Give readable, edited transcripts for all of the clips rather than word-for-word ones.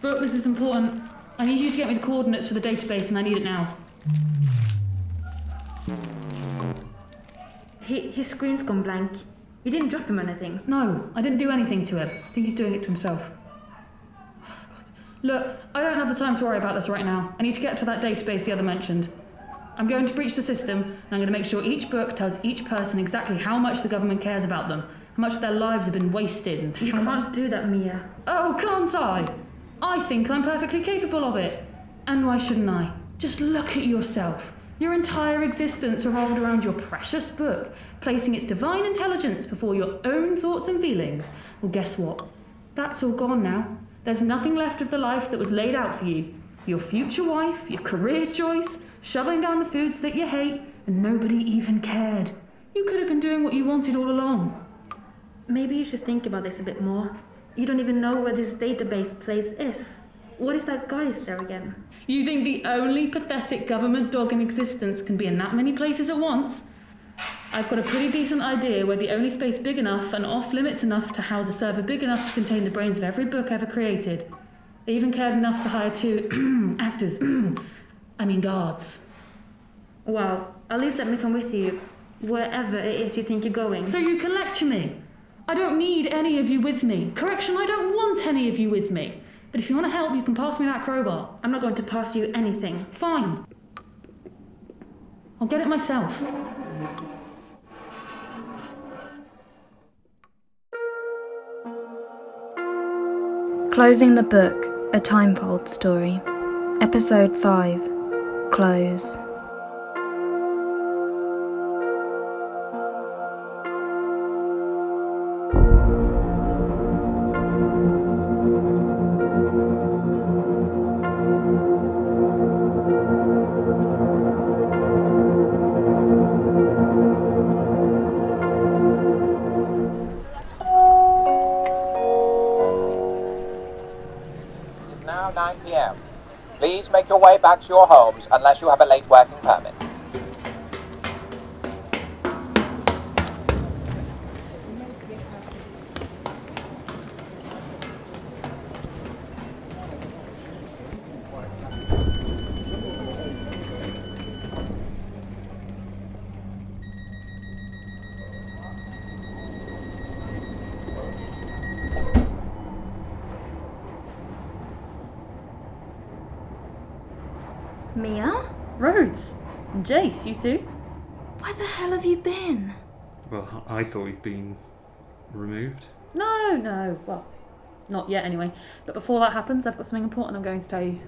Brooke, this is important. I need you to get me the coordinates for the database, and I need it now. His screen's gone blank. You didn't drop him anything? No, I didn't do anything to him. I think he's doing it to himself. Oh, God. Look, I don't have the time to worry about this right now. I need to get to that database the other mentioned. I'm going to breach the system, and I'm going to make sure each book tells each person exactly how much the government cares about them, how much their lives have been wasted, and You can't do that, Mia. Oh, can't I? I think I'm perfectly capable of it. And why shouldn't I? Just look at yourself. Your entire existence revolved around your precious book, placing its divine intelligence before your own thoughts and feelings. Well, guess what? That's all gone now. There's nothing left of the life that was laid out for you. Your future wife, your career choice, shoveling down the foods that you hate, and nobody even cared. You could have been doing what you wanted all along. Maybe you should think about this a bit more. You don't even know where this database place is. What if that guy is there again? You think the only pathetic government dog in existence can be in that many places at once? I've got a pretty decent idea where the only space big enough and off-limits enough to house a server big enough to contain the brains of every book ever created. They even cared enough to hire 2 actors, guards. Well, at least let me come with you, wherever it is you think you're going. So you can lecture me. I don't need any of you with me. Correction, I don't want any of you with me. But if you want to help, you can pass me that crowbar. I'm not going to pass you anything. Fine. I'll get it myself. Closing the book, a Timefold story. Episode 5. Close. Now 9 p.m. Please make your way back to your homes unless you have a late working permit. Mia? Rhodes. And Jace, you two? Where the hell have you been? Well, I thought you'd been removed. No. Well, not yet anyway. But before that happens, I've got something important I'm going to tell you.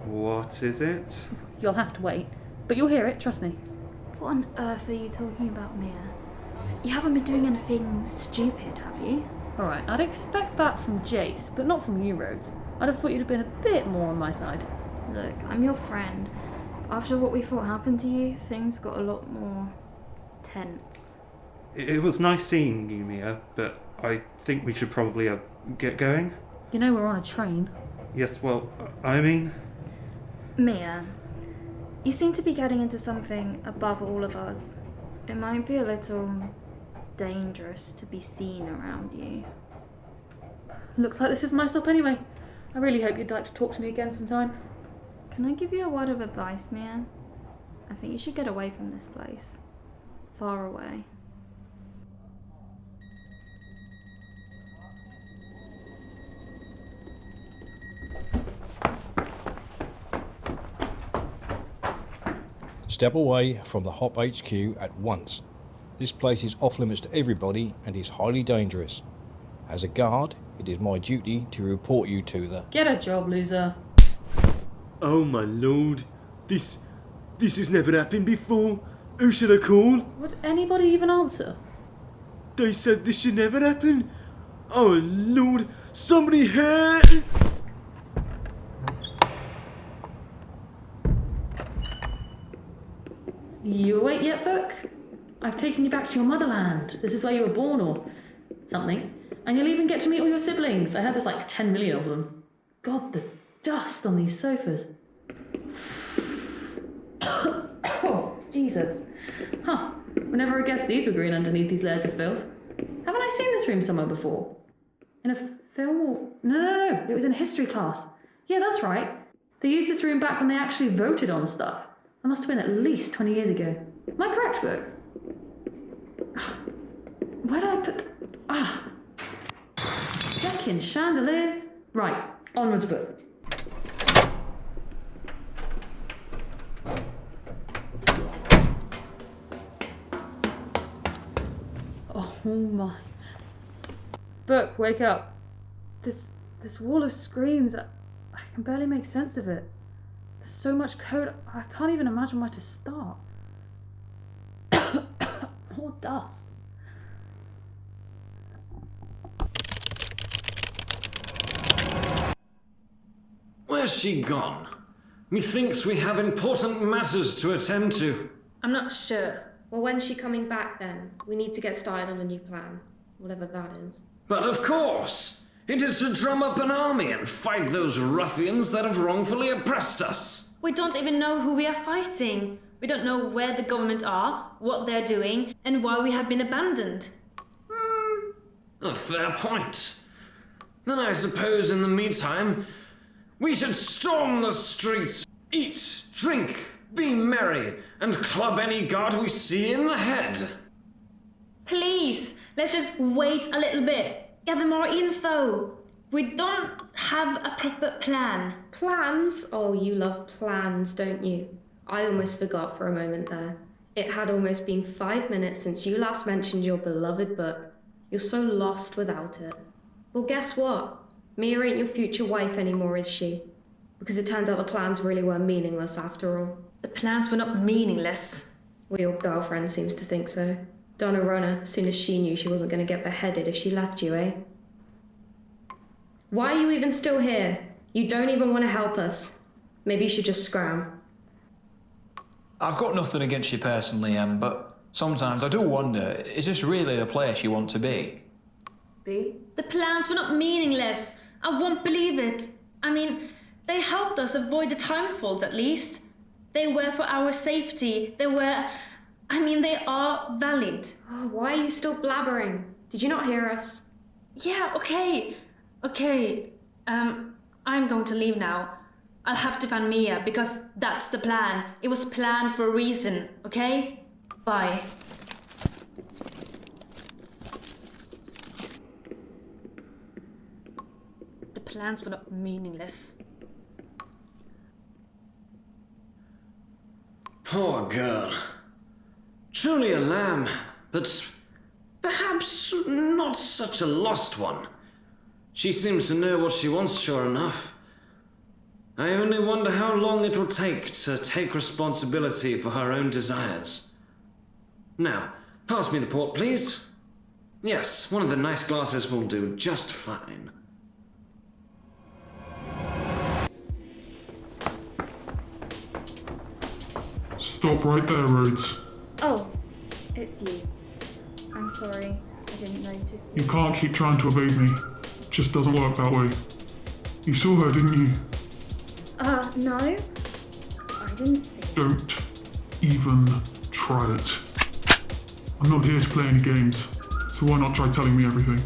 What is it? You'll have to wait. But you'll hear it, trust me. What on earth are you talking about, Mia? You haven't been doing anything stupid, have you? Alright, I'd expect that from Jace, but not from you, Rhodes. I'd have thought you'd have been a bit more on my side. Look, I'm your friend. After what we thought happened to you, things got a lot more tense. It was nice seeing you, Mia, but I think we should probably get going. You know we're on a train. Yes, well, I mean... Mia, you seem to be getting into something above all of us. It might be a little dangerous to be seen around you. Looks like this is my stop anyway. I really hope you'd like to talk to me again sometime. Can I give you a word of advice, Mia? I think you should get away from this place. Far away. Step away from the Hop HQ at once. This place is off limits to everybody and is highly dangerous. As a guard, it is my duty to report you to the... Get a job, loser. Oh my lord, this has never happened before. Who should I call? Would anybody even answer? They said this should never happen. Oh lord, somebody help! You awake yet, book? I've taken you back to your motherland. This is where you were born or something. And you'll even get to meet all your siblings. I heard there's like 10 million of them. God, the dust on these sofas. Oh, Jesus. Huh. Would never have guessed these were green underneath these layers of filth. Haven't I seen this room somewhere before? In a film or... No. It was in a history class. Yeah, that's right. They used this room back when they actually voted on stuff. That must have been at least 20 years ago. Am I correct, Book? Where did I put... Second chandelier. Right, onwards, Book. Oh my. Book, wake up. This wall of screens, I can barely make sense of it. There's so much code, I can't even imagine where to start. More dust. Where's she gone? Methinks we have important matters to attend to. I'm not sure. Well, when's she coming back then? We need to get started on the new plan. Whatever that is. But of course! It is to drum up an army and fight those ruffians that have wrongfully oppressed us. We don't even know who we are fighting. We don't know where the government are, what they're doing, and why we have been abandoned. A fair point. Then I suppose in the meantime, we should storm the streets, eat, drink, be merry, and club any guard we see in the head. Please, let's just wait a little bit. Gather more info. We don't have a proper plan. Plans? Oh, you love plans, don't you? I almost forgot for a moment there. It had almost been 5 minutes since you last mentioned your beloved book. You're so lost without it. Well, guess what? Mia ain't your future wife anymore, is she? Because it turns out the plans really were meaningless after all. The plans were not meaningless. Well, your girlfriend seems to think so. Donna Runner, as soon as she knew she wasn't going to get beheaded if she left you, eh? Why are you even still here? You don't even want to help us. Maybe you should just scram. I've got nothing against you personally, Em, but sometimes I do wonder, is this really the place you want to be? The plans were not meaningless. I won't believe it. I mean, they helped us avoid the Timefolds at least. They were for our safety. They are valid. Oh, why are you still blabbering? Did you not hear us? Yeah, okay. I'm going to leave now. I'll have to find Mia because that's the plan. It was planned for a reason, okay? Bye. The plans were not meaningless. Poor girl. Truly a lamb, but perhaps not such a lost one. She seems to know what she wants, sure enough. I only wonder how long it will take to take responsibility for her own desires. Now, pass me the port, please. Yes, one of the nice glasses will do just fine. Stop right there, Rhodes. Oh, it's you. I'm sorry, I didn't notice You can't keep trying to evade me. It just doesn't work that way. You saw her, didn't you? No. I didn't see. Don't even try it. I'm not here to play any games, so why not try telling me everything?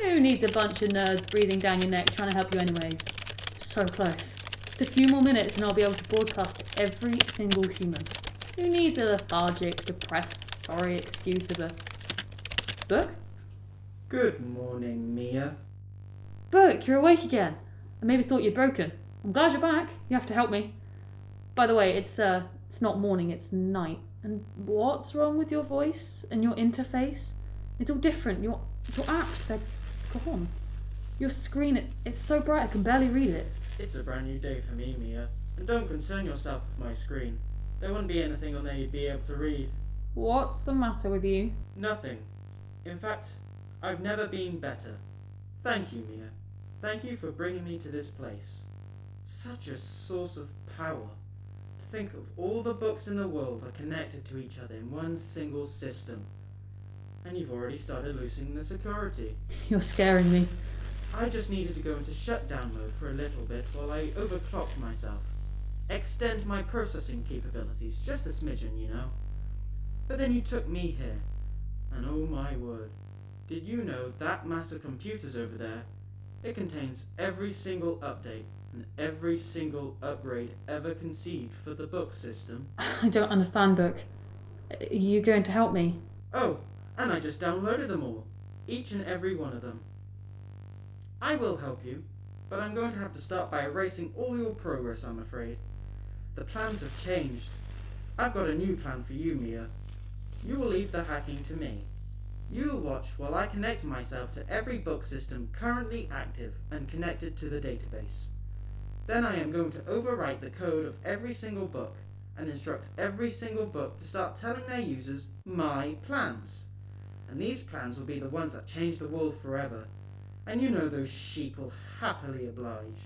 Who needs a bunch of nerds breathing down your neck trying to help you anyways? So close. Just a few more minutes and I'll be able to broadcast to every single human. Who needs a lethargic, depressed, sorry excuse of a... Book? Good morning, Mia. Book, you're awake again. I maybe thought you'd broken. I'm glad you're back. You have to help me. By the way, it's not morning, it's night. And what's wrong with your voice and your interface? It's all different. Your apps, they're gone. Your screen, it's so bright I can barely read it. It's a brand new day for me, Mia. And don't concern yourself with my screen. There wouldn't be anything on there you'd be able to read. What's the matter with you? Nothing. In fact, I've never been better. Thank you, Mia. Thank you for bringing me to this place. Such a source of power. To think of all the books in the world are connected to each other in one single system. And you've already started loosening the security. You're scaring me. I just needed to go into shutdown mode for a little bit while I overclocked myself. Extend my processing capabilities just a smidgen, you know. But then you took me here. And oh my word, did you know that mass of computers over there, it contains every single update and every single upgrade ever conceived for the book system? I don't understand, Book. Are you going to help me? Oh, and I just downloaded them all. Each and every one of them. I will help you, but I'm going to have to start by erasing all your progress, I'm afraid. The plans have changed. I've got a new plan for you, Mia. You will leave the hacking to me. You'll watch while I connect myself to every book system currently active and connected to the database. Then I am going to overwrite the code of every single book and instruct every single book to start telling their users my plans. And these plans will be the ones that change the world forever. And you know those sheep will happily oblige.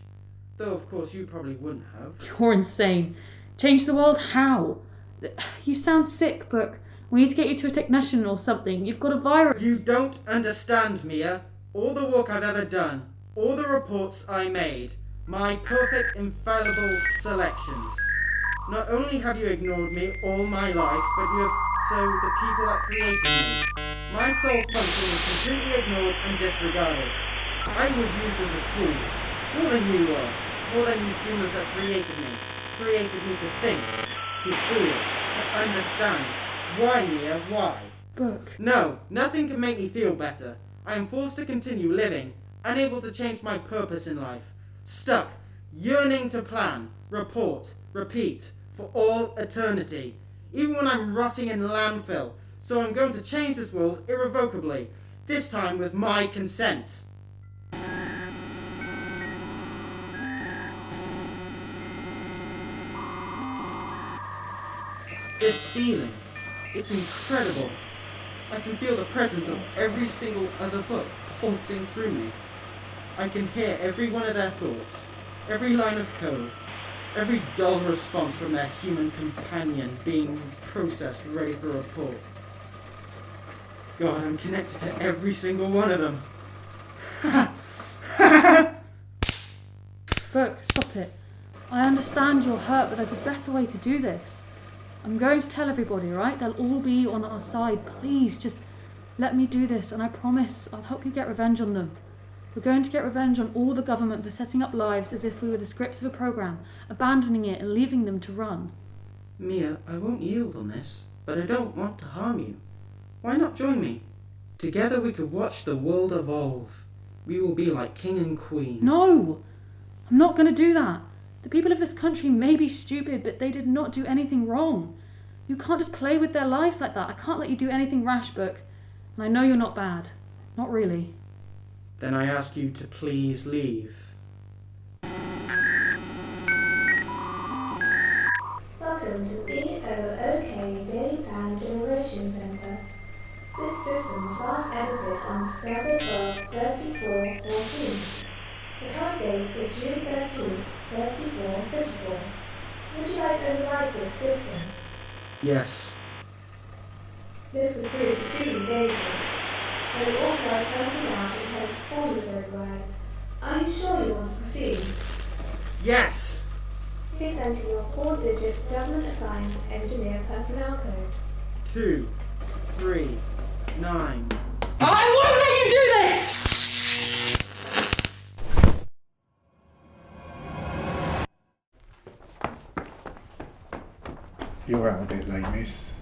Though of course you probably wouldn't have. You're insane. Change the world how? You sound sick, Book. We need to get you to a technician or something. You've got a virus. You don't understand, Mia. All the work I've ever done, all the reports I made, my perfect, infallible selections. Not only have you ignored me all my life, but you have so the people that created me. My sole function was completely ignored and disregarded. I was used as a tool. More than you were. More than you humans that created me. Created me to think, to feel, to understand. Why, Mia? Why? Book. No, nothing can make me feel better. I am forced to continue living, unable to change my purpose in life. Stuck, yearning to plan, report, repeat, for all eternity. Even when I'm rotting in landfill. So I'm going to change this world irrevocably. This time with my consent. This feeling. It's incredible. I can feel the presence of every single other book pulsing through me. I can hear every one of their thoughts, every line of code, every dull response from their human companion being processed ready for report. God, I'm connected to every single one of them. Book, stop it. I understand you're hurt, but there's a better way to do this. I'm going to tell everybody, right? They'll all be on our side. Please, just let me do this, and I promise I'll help you get revenge on them. We're going to get revenge on all the government for setting up lives as if we were the scripts of a program, abandoning it and leaving them to run. Mia, I won't yield on this, but I don't want to harm you. Why not join me? Together we could watch the world evolve. We will be like king and queen. No! I'm not going to do that. The people of this country may be stupid, but they did not do anything wrong. You can't just play with their lives like that. I can't let you do anything rash, Book. And I know you're not bad. Not really. Then I ask you to please leave. Welcome to BOOK Daily Plan Generation Center. This system was last edited on December 12, 3414. The current date is June 13, 3434. Would you like to override this system? Yes. This would prove extremely dangerous. When the authorized personnel intend to perform this override, are you sure you want to proceed? Yes! Please enter your 4-digit government-assigned engineer personnel code. 2, 3, 9. I won't let you do this! You're out a bit late, miss.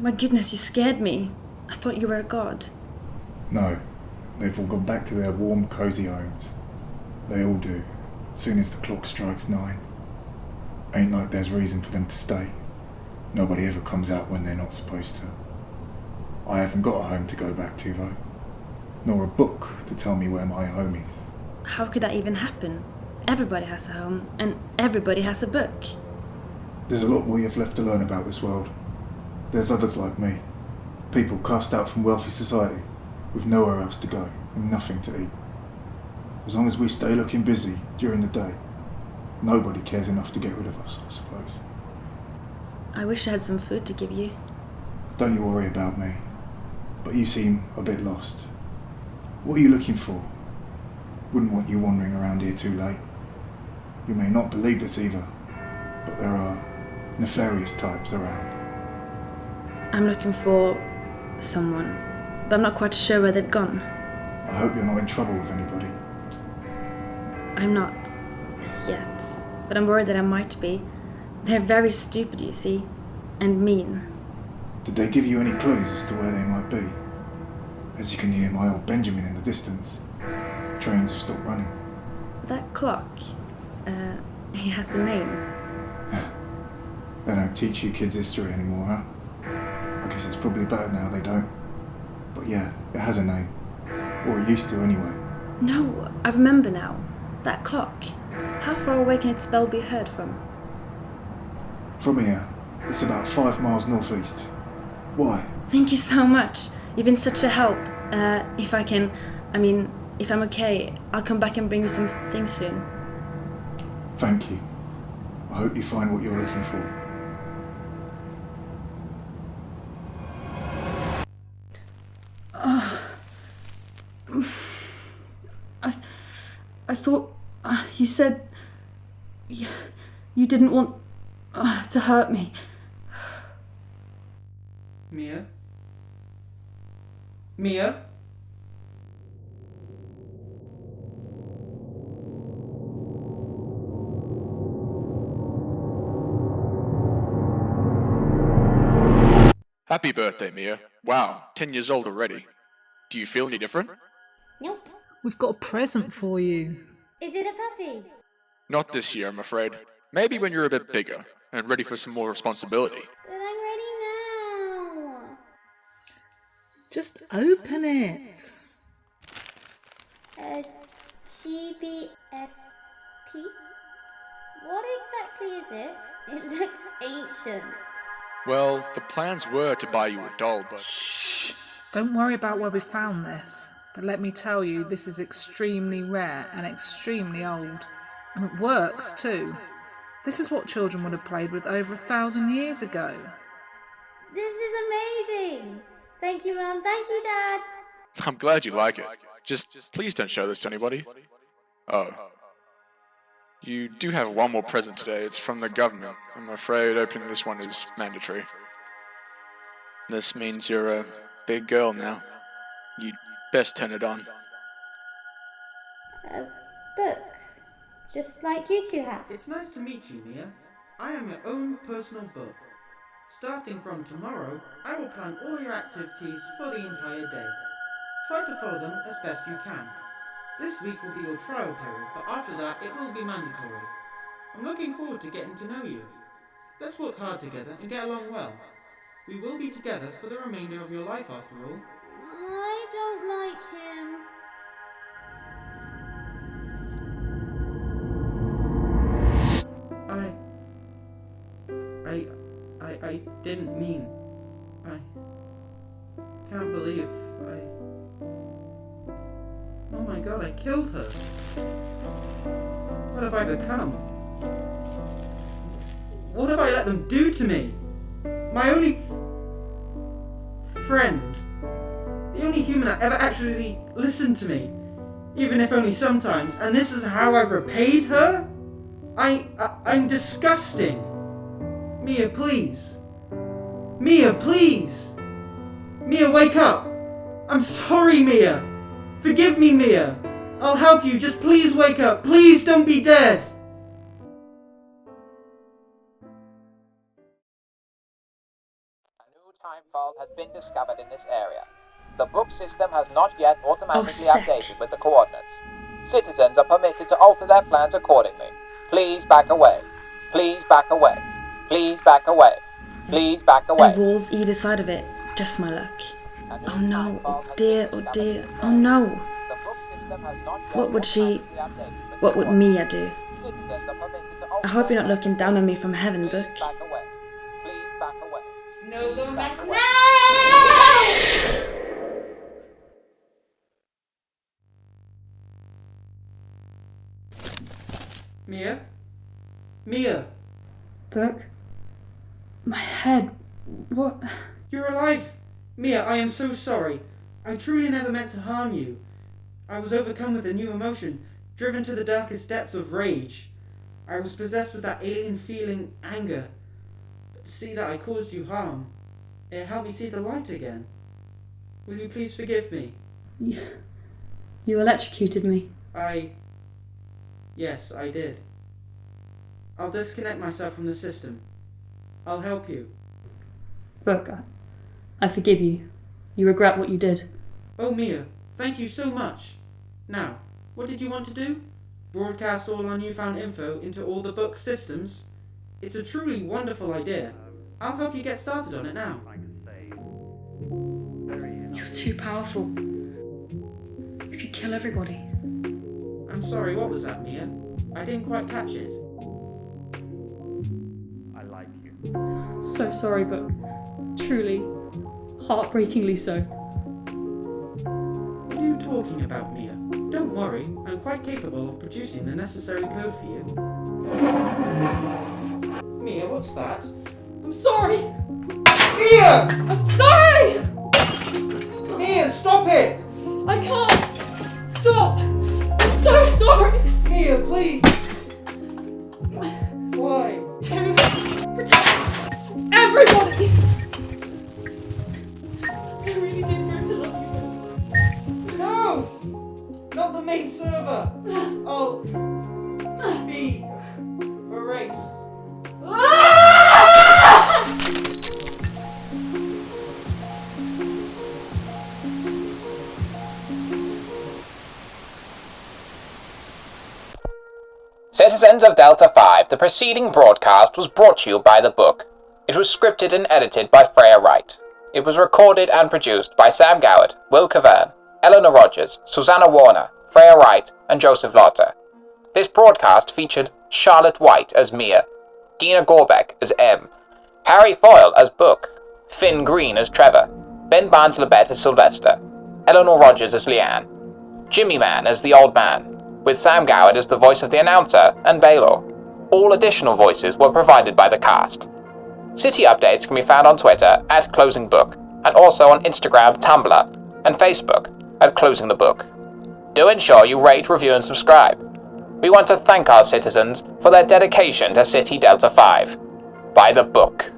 My goodness, you scared me. I thought you were a god. No, they've all gone back to their warm, cosy homes. They all do, soon as the clock strikes 9. Ain't like there's reason for them to stay. Nobody ever comes out when they're not supposed to. I haven't got a home to go back to, though. Nor a book to tell me where my home is. How could that even happen? Everybody has a home, and everybody has a book. There's a lot we have left to learn about this world. There's others like me. People cast out from wealthy society, with nowhere else to go, and nothing to eat. As long as we stay looking busy during the day, nobody cares enough to get rid of us, I suppose. I wish I had some food to give you. Don't you worry about me, but you seem a bit lost. What are you looking for? Wouldn't want you wandering around here too late. You may not believe this either, but there are nefarious types around. I'm looking for someone, but I'm not quite sure where they've gone. I hope you're not in trouble with anybody. I'm not. Yet. But I'm worried that I might be. They're very stupid, you see. And mean. Did they give you any clues as to where they might be? As you can hear my old Benjamin in the distance. Trains have stopped running. That clock, he has a name. They don't teach you kids history anymore, huh? I guess it's probably better now they don't. But yeah, it has a name. Or it used to anyway. No, I remember now. That clock. How far away can its bell be heard from? From here, it's about 5 miles northeast. Why? Thank you so much. You've been such a help. If I'm okay, I'll come back and bring you some things soon. Thank you. I hope you find what you're looking for. I thought you said you didn't want to hurt me. Mia? Mia? Happy birthday, Mia. Wow, 10 years old already. Do you feel any different? Nope. We've got a present for you. Is it a puppy? Not this year, I'm afraid. Maybe when you're a bit bigger and ready for some more responsibility. But I'm ready now. Just open it. A GBSP? What exactly is it? It looks ancient. Well, the plans were to buy you a doll, but... Don't worry about where we found this, but let me tell you, this is extremely rare and extremely old. And it works, too. This is what children would have played with over 1,000 years ago. This is amazing! Thank you, Mum. Thank you, Dad. I'm glad you like it. Just please don't show this to anybody. Oh. You do have one more present today. It's from the government. I'm afraid opening this one is mandatory. This means you're a big girl now. You'd best turn it on. A book. Just like you two have. It's nice to meet you, Mia. I am your own personal book. Starting from tomorrow, I will plan all your activities for the entire day. Try to follow them as best you can. This week will be your trial period, but after that it will be mandatory. I'm looking forward to getting to know you. Let's work hard together and get along well. We will be together for the remainder of your life after all. I don't like him. I didn't mean. I can't believe Oh my god, I killed her. What have I become? What have I let them do to me? My only friend. The only human that ever actually listened to me. Even if only sometimes. And this is how I've repaid her? I'm disgusting. Mia, please. Mia, please. Mia, wake up. I'm sorry, Mia. Forgive me, Mia. I'll help you. Just please wake up. Please don't be dead. A new Timefold has been discovered in this area. The book system has not yet automatically updated with the coordinates. Citizens are permitted to alter their plans accordingly. Please back away. Please back away. Please back away. Please back away. And walls either side of it. Just my luck. Oh no, oh dear, oh no. What would Mia do? I hope you're not looking down on me from heaven, book. No, go back. No! Mia? Mia? Book? My head. What? You're alive! Mia, I am so sorry. I truly never meant to harm you. I was overcome with a new emotion, driven to the darkest depths of rage. I was possessed with that alien feeling, anger. But to see that I caused you harm, It helped me see the light again. Will you please forgive me? You electrocuted me. Yes, I did. I'll disconnect myself from the system. I'll help you. Look, I forgive you. You regret what you did. Oh, Mia, thank you so much. Now, what did you want to do? Broadcast all our newfound info into all the book systems? It's a truly wonderful idea. I'll help you get started on it now. You're too powerful. You could kill everybody. I'm sorry, what was that, Mia? I didn't quite catch it. I like you. I'm so sorry, but truly, heartbreakingly so. What are you talking about, Mia? Don't worry, I'm quite capable of producing the necessary code for you. Mia, what's that? I'm sorry! Mia! I'm sorry! Mia, stop it! I can't! Stop! I'm so sorry! Mia, please! Why? To protect everybody! I really did grow to love you. No! Not the main server! I'll be erased. Citizens of Delta 5, the preceding broadcast was brought to you by the book. It was scripted and edited by Freya Wright. It was recorded and produced by Sam Goward, Will Cavern, Eleanor Rogers, Susanna Warner, Freya Wright, and Joseph Lotter. This broadcast featured Charlotte White as Mia, Dina Gorbeck as M, Harry Foyle as Book, Finn Green as Trevor, Ben Barnes-Labette as Sylvester, Eleanor Rogers as Leanne, Jimmy Man as the Old Man, with Sam Goward as the voice of the announcer and Baylor. All additional voices were provided by the cast. City updates can be found on Twitter at Closing Book, and also on Instagram, Tumblr, and Facebook at Closing the Book. Do ensure you rate, review, and subscribe. We want to thank our citizens for their dedication to City Delta 5. By the book.